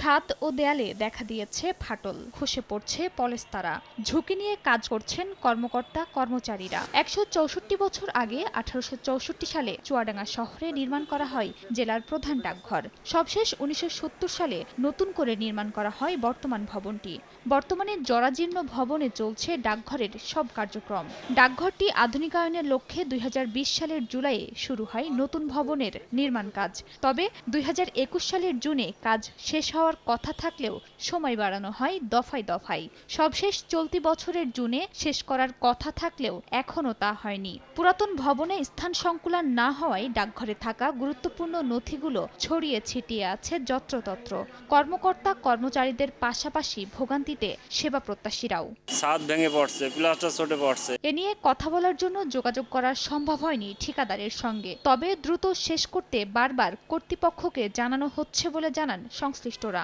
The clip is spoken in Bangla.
ছাদ ও দেয়ালে দেখা দিয়েছে ফাটল, খসে পড়ছে পলেস্তারা। ঝুঁকি নিয়ে কাজ করছেন কর্মকর্তা কর্মচারীরা। ১৬৪ বছর আগে ১৮৬৪ সালে চুয়াডাঙ্গা শহরে নির্মাণ করা হয় জেলার প্রধান ডাকঘর। সবশেষ ১৯৭০ সালে নতুন করে নির্মাণ করা হয় বর্তমান ভবনটি। বর্তমানে জরাজীর্ণ ভবনে চলছে ডাকঘরের সব কার্যক্রম। ডাকঘরটি আধুনিকায়নের লক্ষ্যে ২০২০ সালের জুলাইয়ে শুরু হয় নতুন ভবনের নির্মাণ কাজ। তবে ২০২১ সালের জুনে কাজ শেষ হওয়ার কথা থাকলেও সময় বাড়ানো হয় দফায় দফায়। সবশেষ চলতি বছরের জুনে শেষ করার কথা থাকলেও এখনও তা হয়নি। পুরাতন ভবনে স্থান সংকুলান না হওয়ায় ডাকঘরে থাকা গুরুত্বপূর্ণ নথিগুলো ছড়িয়ে ছিটিয়ে আছে যত্রতত্র। কর্মকর্তা কর্মচারীদের পাশাপাশি ভোগান্তিতে সেবা প্রত্যাশীরাও। ছাদ ভেঙে পড়ছে, প্লাস্টার চটে পড়ছে। এ নিয়ে কথা বলার জন্য যোগাযোগ করা সম্ভব হয়নি ঠিকাদারের সঙ্গে। তবে দ্রুত শেষ করতে বারবার কর্তৃপক্ষকে জানানো হচ্ছে বলে জানান সংশ্লিষ্টরা।